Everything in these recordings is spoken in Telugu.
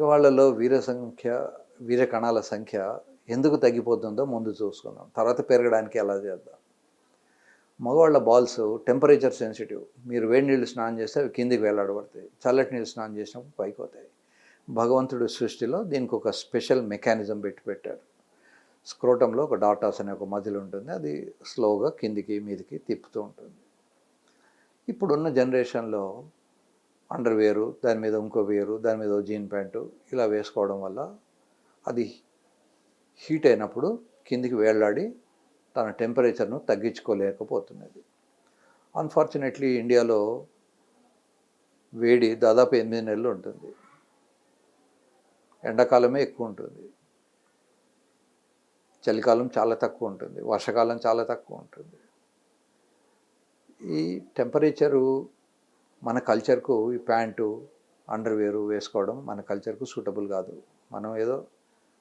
మగవాళ్ళలో వీర కణాల సంఖ్య ఎందుకు తగ్గిపోతుందో ముందు చూసుకుందాం. తర్వాత పెరగడానికి ఎలా చేద్దాం. మగవాళ్ళ బాల్స్ టెంపరేచర్ సెన్సిటివ్. మీరు వేడి నీళ్ళు స్నానం చేస్తే అవి కిందికి వేలాడబడతాయి. చల్లటి నీళ్ళు స్నానం చేసినప్పుడు పైకి పోతాయి. భగవంతుడి సృష్టిలో దీనికి ఒక స్పెషల్ మెకానిజం పెట్టారు. స్క్రోటంలో ఒక డాటాస్ అనే ఒక మజిల్ ఉంటుంది. అది స్లోగా కిందికి మీదికి తిప్పుతూ ఉంటుంది. ఇప్పుడున్న జనరేషన్లో అండర్వేరు, దాని మీద ఇంకో వేరు, దాని మీద జీన్ ప్యాంటు ఇలా వేసుకోవడం వల్ల అది హీట్ అయినప్పుడు కిందికి వేలాడి తన టెంపరేచర్ను తగ్గించుకోలేకపోతున్నది. అన్ఫార్చునేట్లీ ఇండియాలో వేడి దాదాపు 8 నెలలు ఉంటుంది. ఎండాకాలమే ఎక్కువ ఉంటుంది, చలికాలం చాలా తక్కువ ఉంటుంది, వర్షాకాలం చాలా తక్కువ ఉంటుంది. ఈ టెంపరేచరు మన కల్చర్కు ఈ ప్యాంటు అండర్వేరు వేసుకోవడం మన కల్చర్కు సూటబుల్ కాదు. మనం ఏదో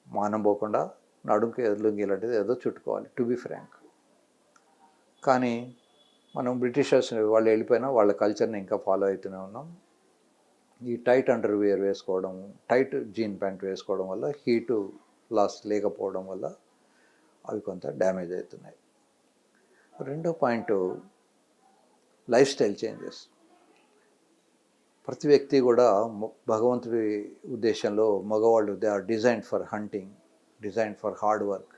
మానం పోకుండా నడుంకి లుంగి లాంటిది ఏదో చుట్టుకోవాలి, టు బి ఫ్రాంక్. కానీ మనం బ్రిటిషర్స్ వాళ్ళు వెళ్ళిపోయినా వాళ్ళ కల్చర్ని ఇంకా ఫాలో అవుతూనే ఉన్నాం. ఈ టైట్ అండర్వేర్ వేసుకోవడం, టైట్ జీన్ ప్యాంట్ వేసుకోవడం వల్ల హీటు లాస్ లేకపోవడం వల్ల అవి కొంత డ్యామేజ్ అవుతున్నాయి. రెండో పాయింట్ లైఫ్ స్టైల్ చేంజెస్. ప్రతి వ్యక్తి కూడా భగవంతుడి ఉద్దేశంలో మగవాళ్ళు they are designed for hunting, designed for hard work.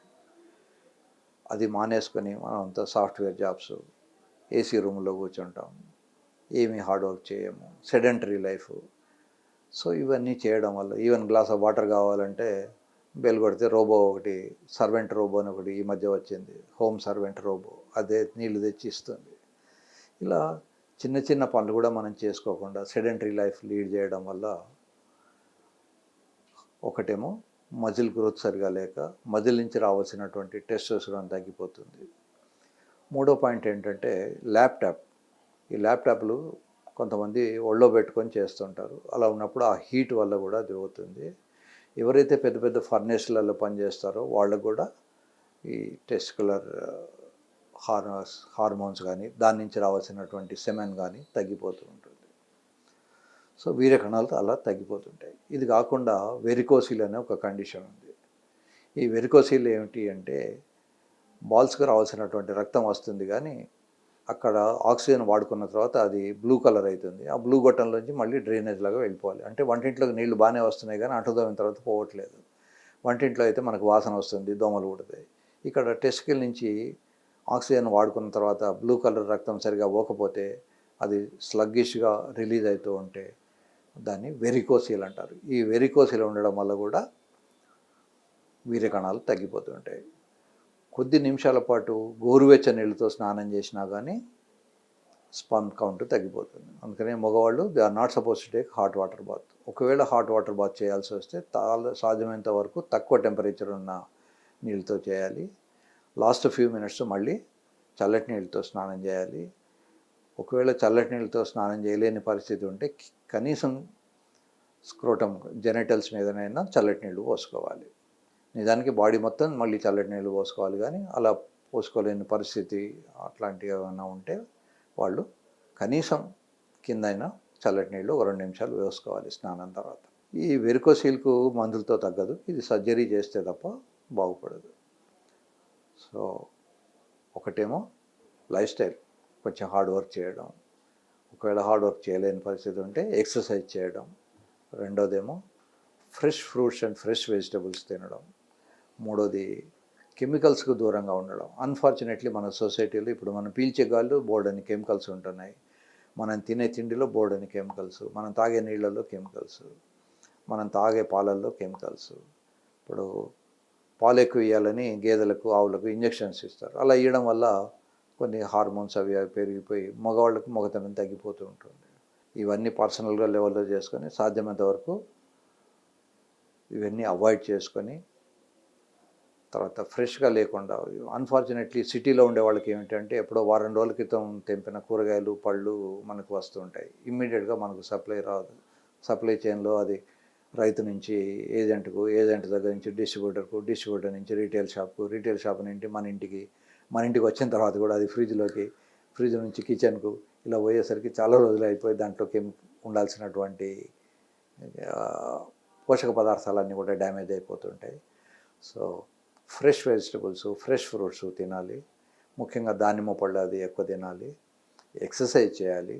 అది మానేసుకొని మనం అంతా సాఫ్ట్వేర్ జాబ్స్, ఏసీ రూమ్లో కూర్చుంటాం, ఏమీ హార్డ్ వర్క్ చేయము, సెడెంటరీ లైఫ్. సో ఇవన్నీ చేయడం వల్ల ఈవెన్ గ్లాస్ ఆఫ్ వాటర్ కావాలంటే బెల్ కొడితే రోబో ఒకటి, సర్వెంట్ రోబో అని ఒకటి ఈ మధ్య వచ్చింది, హోమ్ సర్వెంట్ రోబో, అదే నీళ్లు తెచ్చి ఇస్తుంది. ఇలా చిన్న చిన్న పనులు కూడా మనం చేసుకోకుండా సెడెంటరీ లైఫ్ లీడ్ చేయడం వల్ల ఒకటేమో మజిల్ గ్రోత్ సరిగా లేక మజిల్ నుంచి రావాల్సినటువంటి టెస్టోస్టెరాన్ తగ్గిపోతుంది. మూడో పాయింట్ ఏంటంటే ల్యాప్టాప్. ఈ ల్యాప్టాప్లు కొంతమంది ఒళ్ళో పెట్టుకొని చేస్తుంటారు. అలా ఉన్నప్పుడు ఆ హీట్ వల్ల కూడా అది అవుతుంది. ఎవరైతే పెద్ద పెద్ద ఫర్నేస్లలో పనిచేస్తారో వాళ్ళకు కూడా ఈ టెస్టికులర్ హార్మోన్స్ కానీ దాని నుంచి రావాల్సినటువంటి సెమెన్ కానీ తగ్గిపోతూ ఉంటుంది. సో వీర్య కణాలు అలా తగ్గిపోతుంటాయి. ఇది కాకుండా వెరికోసిల్ అనే ఒక కండిషన్ ఉంది. ఈ వెరికోసిల్ ఏమిటి అంటే బాల్స్కి రావాల్సినటువంటి రక్తం వస్తుంది కానీ అక్కడ ఆక్సిజన్ వాడుకున్న తర్వాత అది బ్లూ కలర్ అవుతుంది. ఆ బ్లూ గొట్టంలోంచి మళ్ళీ డ్రైనేజ్ లాగా వెళ్ళిపోవాలి. అంటే వంటింట్లోకి నీళ్లు బాగానే వస్తున్నాయి కానీ అంటుదోమిన తర్వాత పోవట్లేదు. వంటింట్లో అయితే మనకు వాసన వస్తుంది, దోమలు కుడతాయి. ఇక్కడ టెస్టికల్ నుంచి ఆక్సిజన్ వాడుకున్న తర్వాత బ్లూ కలర్ రక్తం సరిగా పోకపోతే అది స్లగ్గిష్గా రిలీజ్ అవుతూ ఉంటే దాన్ని వెరికోసిల్ అంటారు. ఈ వెరికోసిల్ ఉండడం వల్ల కూడా వీర్య కణాలు తగ్గిపోతుంటాయి. కొద్ది నిమిషాల పాటు గోరువెచ్చని నీళ్ళతో స్నానం చేసినా కానీ స్పర్మ్ కౌంట్ తగ్గిపోతుంది. అందుకనే మగవాళ్ళు they are not suppose to take hot water bath. ఒకవేళ హాట్ వాటర్ బాత్ చేయాల్సి వస్తే సాధ్యమైనంత వరకు తక్కువ టెంపరేచర్ ఉన్న నీళ్ళతో చేయాలి. లాస్ట్ ఫ్యూ మినిట్స్ మళ్ళీ చల్లటి నీళ్ళతో స్నానం చేయాలి. ఒకవేళ చల్లటి నీళ్ళతో స్నానం చేయలేని పరిస్థితి ఉంటే కనీసం స్క్రోటం జెనిటల్స్ మీదనైనా చల్లటి నీళ్ళు పోసుకోవాలి. నిజానికి బాడీ మొత్తం మళ్ళీ చల్లటి నీళ్ళు పోసుకోవాలి, కానీ అలా పోసుకోలేని పరిస్థితి అట్లాంటివి ఏమైనా ఉంటే వాళ్ళు కనీసం కిందైనా చల్లటి నీళ్ళు 2 నిమిషాలు వేసుకోవాలి స్నానం తర్వాత. ఈ వెరికోసిల్కు మందులతో తగ్గదు, ఇది సర్జరీ చేస్తే తప్ప బాగుపడదు. సో ఒకటేమో లైఫ్ స్టైల్, కొంచెం హార్డ్ వర్క్ చేయడం, ఒకవేళ హార్డ్ వర్క్ చేయలేని పరిస్థితి ఉంటే ఎక్సర్సైజ్ చేయడం. రెండోదేమో fresh fruits and fresh vegetables తినడం. మూడోది కెమికల్స్కు దూరంగా ఉండడం. అన్ఫార్చునేట్లీ మన సొసైటీలో ఇప్పుడు మనం పీల్చే గాల్లో బోర్డని కెమికల్స్ ఉంటున్నాయి, మనం తినే తిండిలో బోర్డని కెమికల్స్, మనం తాగే నీళ్ళల్లో కెమికల్స్, మనం తాగే పాలల్లో కెమికల్స్. ఇప్పుడు పాలు ఎక్కువ ఇవ్వాలని గేదెలకు ఆవులకు ఇంజెక్షన్స్ ఇస్తారు. అలా ఇవ్వడం వల్ల కొన్ని హార్మోన్స్ అవి పెరిగిపోయి మగవాళ్ళకు మగతనం తగ్గిపోతూ ఉంటుంది. ఇవన్నీ పర్సనల్గా లెవెల్లో చేసుకొని సాధ్యమైనంత వరకు ఇవన్నీ అవాయిడ్ చేసుకొని తర్వాత ఫ్రెష్గా లేకుండా. అన్ఫార్చునేట్లీ సిటీలో ఉండే వాళ్ళకి ఏమిటంటే ఎప్పుడో వారం రోజుల క్రితం తెంపిన కూరగాయలు పళ్ళు మనకు వస్తుంటాయి, ఇమ్మీడియట్గా మనకు సప్లై రాదు. సప్లై చైన్లో అది రైతు నుంచి ఏజెంట్కు, ఏజెంట్ దగ్గర నుంచి డిస్ట్రిబ్యూటర్కు, డిస్ట్రిబ్యూటర్ నుంచి రీటైల్ షాప్కు, రీటైల్ షాప్ నుంచి మన ఇంటికి వచ్చిన తర్వాత కూడా అది ఫ్రిడ్జ్ నుంచి కిచెన్కు ఇలా పోయేసరికి చాలా రోజులు అయిపోయి దాంట్లోకి ఉండాల్సినటువంటి పోషక పదార్థాలన్నీ కూడా డ్యామేజ్ అయిపోతుంటాయి. So fresh vegetables, fresh fruits తినాలి. ముఖ్యంగా దానిమ్మ పళ్ళు అది ఎక్కువ తినాలి. ఎక్సర్సైజ్ చేయాలి.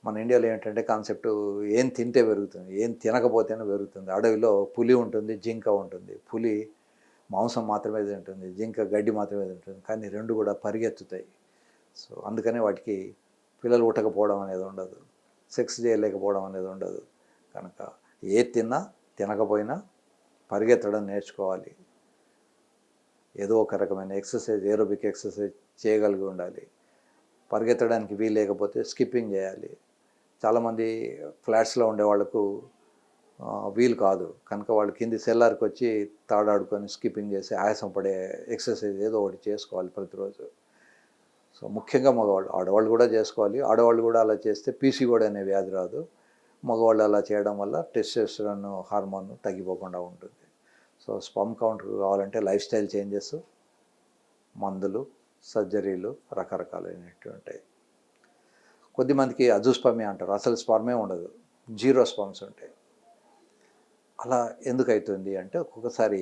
మన ఇండియాలో ఏంటంటే కాన్సెప్ట్ ఏం తింటే పెరుగుతుంది, ఏం తినకపోతేనే పెరుగుతుంది. అడవిలో పులి ఉంటుంది, జింక ఉంటుంది. పులి మాంసం మాత్రమే తింటుంది, జింక గడ్డి మాత్రమే తింటుంది. కానీ రెండు కూడా పరిగెత్తుతాయి. సో అందుకనే వాటికి పిల్లలు పుట్టకపోవడం అనేది ఉండదు, సెక్స్ చేయలేకపోవడం అనేది ఉండదు. కనుక ఏది తిన్నా తినకపోయినా పరిగెత్తడం నేర్చుకోవాలి. ఏదో ఒక రకమైన ఎక్సర్సైజ్, ఏరోబిక్ ఎక్సర్సైజ్ చేయగలిగి ఉండాలి. పరిగెత్తడానికి వీలు లేకపోతే స్కిప్పింగ్ చేయాలి. చాలామంది ఫ్లాట్స్లో ఉండే వాళ్ళకు వీలు కాదు కనుక వాళ్ళు కింది సెల్లార్కి వచ్చి తాడాడుకొని స్కిప్పింగ్ చేసి ఆయాసం పడే ఎక్సర్సైజ్ ఏదో ఒకటి చేసుకోవాలి ప్రతిరోజు. సో ముఖ్యంగా మగవాళ్ళు, ఆడవాళ్ళు కూడా చేసుకోవాలి. ఆడవాళ్ళు కూడా అలా చేస్తే పీసీఓడి అనే వ్యాధి రాదు. మగవాళ్ళు అలా చేయడం వల్ల టెస్టోస్టెరాన్ హార్మోన్ తగ్గిపోకుండా ఉంటుంది. సో స్పర్మ్ కౌంట్ కావాలంటే లైఫ్ స్టైల్ చేంజెస్, మందులు, సర్జరీలు రకరకాలైనవి ఉంటాయి. కొద్దిమందికి అజూస్పర్మియా అంటారు, అసలు స్పర్మే ఉండదు, జీరో స్పర్మ్స్ ఉంటాయి. అలా ఎందుకు అవుతుంది అంటే ఒక్కొక్కసారి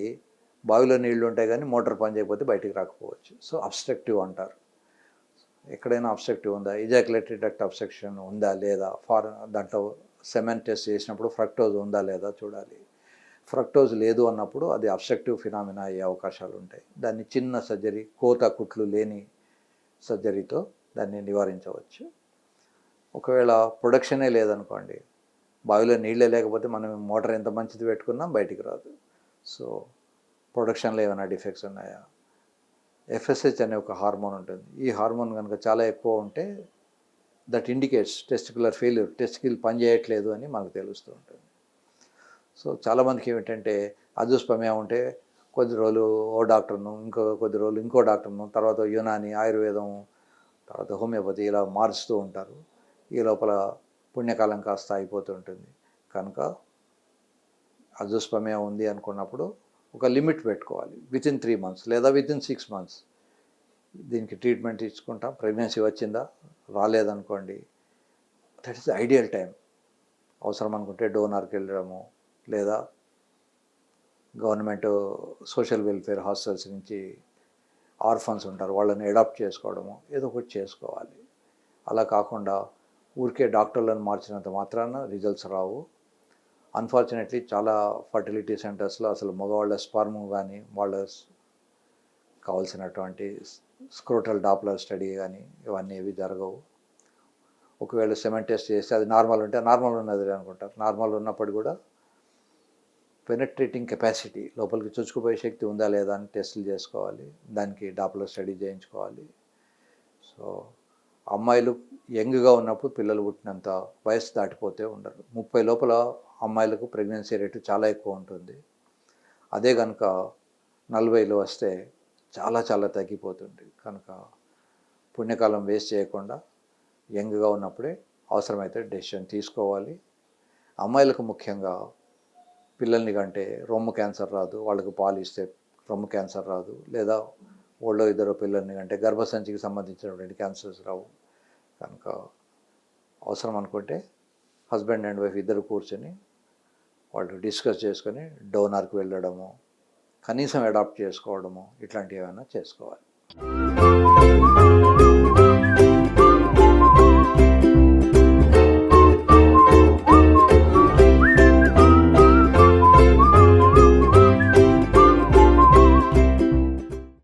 బావిలో నీళ్లు ఉంటాయి కానీ మోటార్ పని చేయకపోతే బయటికి రాకపోవచ్చు. సో అబ్స్ట్రక్టివ్ అంటారు. ఎక్కడైనా అబ్స్ట్రక్టివ్ ఉందా, ఇజాక్యులేటరీ డక్ట్ అబ్స్ట్రక్షన్ ఉందా లేదా, దాంట్లో సెమెన్ టెస్ట్ చేసినప్పుడు ఫ్రక్టోజ్ ఉందా లేదా చూడాలి. ఫ్రక్టోజ్ లేదు అన్నప్పుడు అది అబ్స్ట్రక్టివ్ ఫినామినా అయ్యే అవకాశాలు ఉంటాయి. దాన్ని చిన్న సర్జరీ, కోత కుట్లు లేని సర్జరీతో దాన్ని నివారించవచ్చు. ఒకవేళ ప్రొడక్షనే లేదనుకోండి, బావిలో నీళ్ళే లేకపోతే మనం మోటార్ ఎంత మంచిది పెట్టుకున్నా బయటికి రాదు. సో ప్రొడక్షన్లో ఏమైనా డిఫెక్ట్స్ ఉన్నాయా, ఎఫ్ఎస్హెచ్ అనే ఒక హార్మోన్ ఉంటుంది. ఈ హార్మోన్ కనుక చాలా ఎక్కువ ఉంటే that indicates testicular failure, testicle పని చేయట్లేదు అని మనకు తెలుస్తూ ఉంటుంది. సో చాలామందికి ఏమిటంటే అజూస్పర్మియా ఉంటే కొద్ది రోజులు ఓ డాక్టర్ను, కొద్ది రోజులు ఇంకో డాక్టర్ను, తర్వాత యునాని, ఆయుర్వేదం, తర్వాత హోమియోపతి ఇలా మారుస్తూ ఉంటారు. ఈ లోపల పుణ్యకాలం కాస్త అయిపోతూ ఉంటుంది. కనుక అజూస్పర్మియా ఉంది అనుకున్నప్పుడు ఒక లిమిట్ పెట్టుకోవాలి. వితిన్ 3 months లేదా వితిన్ 6 months దీనికి ట్రీట్మెంట్ ఇచ్చుకుంటాం. ప్రెగ్నెన్సీ వచ్చిందా, రాలేదనుకోండి, దట్ ఈస్ ఐడియల్ టైం. అవసరం అనుకుంటే డోనార్కి వెళ్ళడము, లేదా గవర్నమెంట్ సోషల్ వెల్ఫేర్ హాస్టల్స్ నుంచి ఆర్ఫన్స్ ఉంటారు, వాళ్ళని అడాప్ట్ చేసుకోవడము, ఏదో ఒకటి చేసుకోవాలి. అలా కాకుండా ఊరికే డాక్టర్లను మార్చినంత మాత్రాన రిజల్ట్స్ రావు. అన్ఫార్చునేట్లీ చాలా ఫర్టిలిటీ సెంటర్స్లో అసలు మగవాళ్ళ స్పర్మ్ కానీ వాళ్ళ కావాల్సినటువంటి స్క్రోటల్ డాప్లర్ స్టడీ కానీ ఇవన్నీ ఏవి జరగవు. ఒకవేళ సెమెన్ టెస్ట్ చేస్తే అది నార్మల్ ఉంటే నార్మల్ ఉన్నది అనుకుంటారు. నార్మల్ ఉన్నప్పుడు కూడా పెనట్రేటింగ్ కెపాసిటీ, లోపలికి చొచ్చుకుపోయే శక్తి ఉందా లేదా అని టెస్టులు చేసుకోవాలి. దానికి డాప్లర్ స్టడీ చేయించుకోవాలి. సో అమ్మాయిలు యంగ్గా ఉన్నప్పుడు పిల్లలు పుట్టినంత వయసు దాటిపోతే ఉండరు. 30 లోపల అమ్మాయిలకు ప్రెగ్నెన్సీ రేటు చాలా ఎక్కువ ఉంటుంది. అదే కనుక 40లో వస్తే చాలా చాలా తగ్గిపోతుంది. కనుక పుణ్యకాలం వేస్ట్ చేయకుండా యంగ్గా ఉన్నప్పుడే అవసరమైతే డెసిషన్ తీసుకోవాలి. అమ్మాయిలకు ముఖ్యంగా పిల్లల్ని కంటే రొమ్ము క్యాన్సర్ రాదు, వాళ్ళకు పాలు ఇస్తే రొమ్ము క్యాన్సర్ రాదు, లేదా ఓళ్ళో ఇద్దరు పిల్లల్ని కంటే గర్భసంచికి సంబంధించినటువంటి క్యాన్సర్స్ రావు. కనుక అవసరం అనుకుంటే హస్బెండ్ అండ్ వైఫ్ ఇద్దరు కూర్చొని వాళ్ళు డిస్కస్ చేసుకొని డోనార్కి వెళ్ళడము, కనీసం అడాప్ట్ చేసుకోవడము, ఇట్లాంటివి ఏమైనా చేసుకోవాలి.